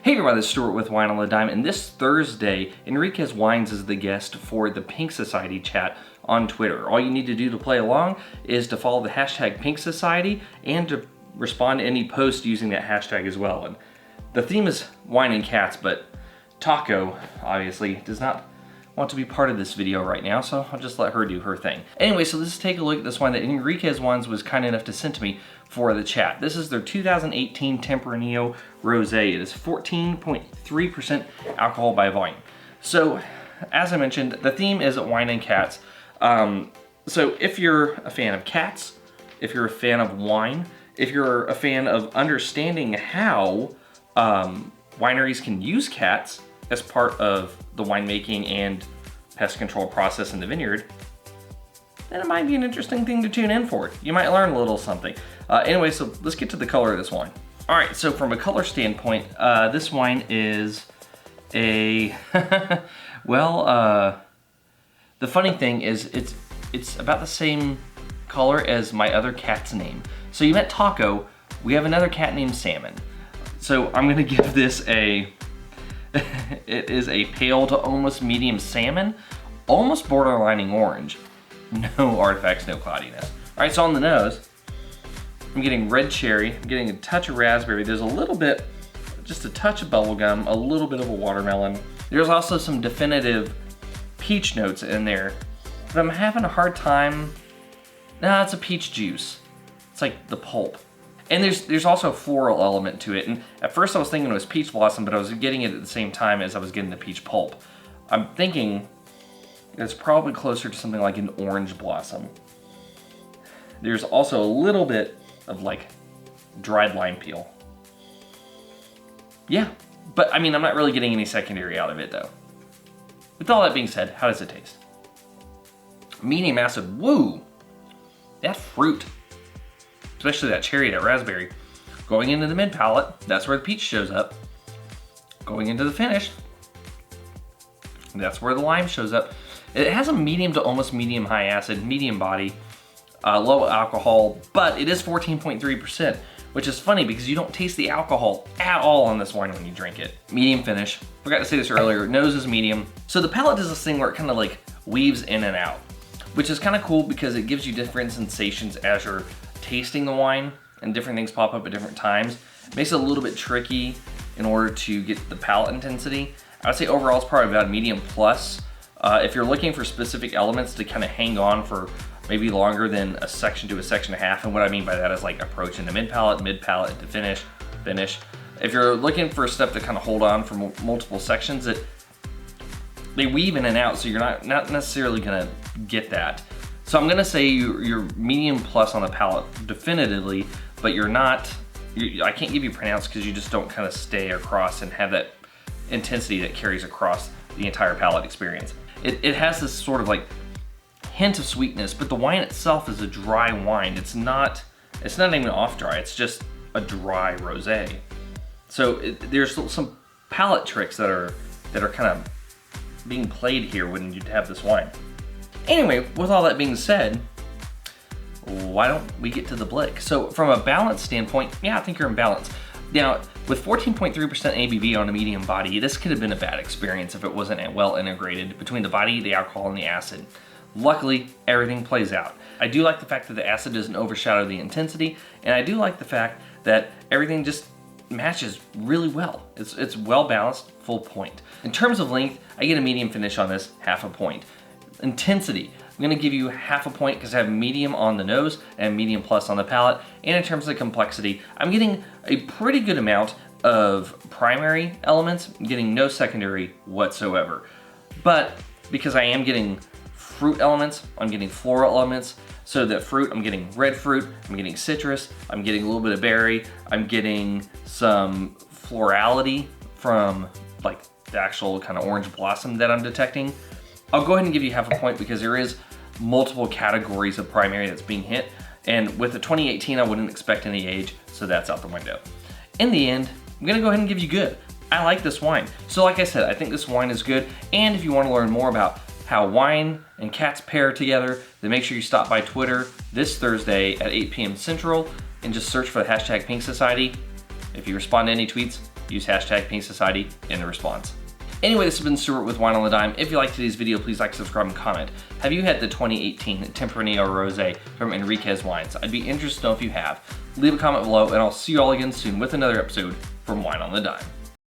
Hey everybody, this is Stuart with Wine on the Dime, and this Thursday, Enriquez Wines is the guest for the Pink Society chat on Twitter. All you need to do to play along is to follow the hashtag Pink Society and to respond to any post using that hashtag as well. And the theme is wine and cats, but Taco, obviously, does not want to be part of this video right now, so I'll just let her do her thing. Anyway, so let's take a look at this wine that Enriquez Wines was kind enough to send to me for the chat. This is their 2018 Tempranillo Rosé. It is 14.3% alcohol by volume. So, as I mentioned, the theme is wine and cats. So if you're a fan of cats, if you're a fan of wine, if you're a fan of understanding how wineries can use cats as part of the winemaking and pest control process in the vineyard, then it might be an interesting thing to tune in for. You might learn a little something. Anyway, so let's get to the color of this wine. All right, so from a color standpoint, this wine is a, well, the funny thing is it's about the same color as my other cat's name. So you met Taco, we have another cat named Salmon. So I'm gonna give this a, it is a pale to almost medium salmon, almost borderlining orange. No artifacts, no cloudiness. All right, so on the nose, I'm getting red cherry, I'm getting a touch of raspberry. There's a little bit, just a touch of bubblegum, a little bit of a watermelon. There's also some definitive peach notes in there, but I'm having a hard time. Nah, it's a peach juice. It's like the pulp. And there's also a floral element to it. And at first I was thinking it was peach blossom, but I was getting it at the same time as I was getting the peach pulp. I'm thinking it's probably closer to something like an orange blossom. There's also a little bit of like dried lime peel. Yeah, but I mean, I'm not really getting any secondary out of it though. With all that being said, how does it taste? Medium acid, woo! That fruit, especially that cherry, that raspberry, going into the mid palate, that's where the peach shows up. Going into the finish, that's where the lime shows up. It has a medium to almost medium high acid, medium body, low alcohol, but it is 14.3%, which is funny because you don't taste the alcohol at all on this wine when you drink it. Medium finish. Forgot to say this earlier, nose is medium. So the palate does this thing where it kind of like weaves in and out, which is kind of cool because it gives you different sensations as you're tasting the wine and different things pop up at different times. It makes it a little bit tricky in order to get the palate intensity. I would say overall it's probably about a medium plus. If you're looking for specific elements to kind of hang on for maybe longer than a section to a section and a half, and what I mean by that is like approaching the mid palate to finish. If you're looking for stuff to kind of hold on for multiple sections, they weave in and out, so you're not necessarily gonna get that. So I'm gonna say you're medium plus on the palate definitively, but you're not, I can't give you pronounced because you just don't kind of stay across and have that intensity that carries across the entire palate experience. It has this sort of like hint of sweetness, but the wine itself is a dry wine. It's not even off dry, it's just a dry rosé. So there's some palate tricks that are kind of being played here when you have this wine. Anyway, with all that being said, why don't we get to the blick? So from a balance standpoint, yeah, I think you're in balance. Now, with 14.3% ABV on a medium body, this could have been a bad experience if it wasn't well integrated between the body, the alcohol, and the acid. Luckily, everything plays out. I do like the fact that the acid doesn't overshadow the intensity, and I do like the fact that everything just matches really well. It's well balanced, full point. In terms of length, I get a medium finish on this, half a point. Intensity, I'm gonna give you half a point because I have medium on the nose and medium plus on the palate. And in terms of complexity, I'm getting a pretty good amount of primary elements. I'm getting no secondary whatsoever. But because I am getting fruit elements, I'm getting floral elements. So that fruit, I'm getting red fruit, I'm getting citrus, I'm getting a little bit of berry, I'm getting some florality from like the actual kind of orange blossom that I'm detecting. I'll go ahead and give you half a point because there is multiple categories of primary that's being hit. And with the 2018, I wouldn't expect any age, so that's out the window. In the end, I'm gonna go ahead and give you good. I like this wine. So like I said, I think this wine is good. And if you wanna learn more about how wine and cats pair together, then make sure you stop by Twitter this Thursday at 8 p.m. Central and just search for the hashtag Pink Society. If you respond to any tweets, use hashtag Pink Society in the response. Anyway, this has been Stuart with Wine on the Dime. If you liked today's video, please like, subscribe, and comment. Have you had the 2018 Tempranillo Rosé from Enriquez Wines? I'd be interested to know if you have. Leave a comment below, and I'll see you all again soon with another episode from Wine on the Dime.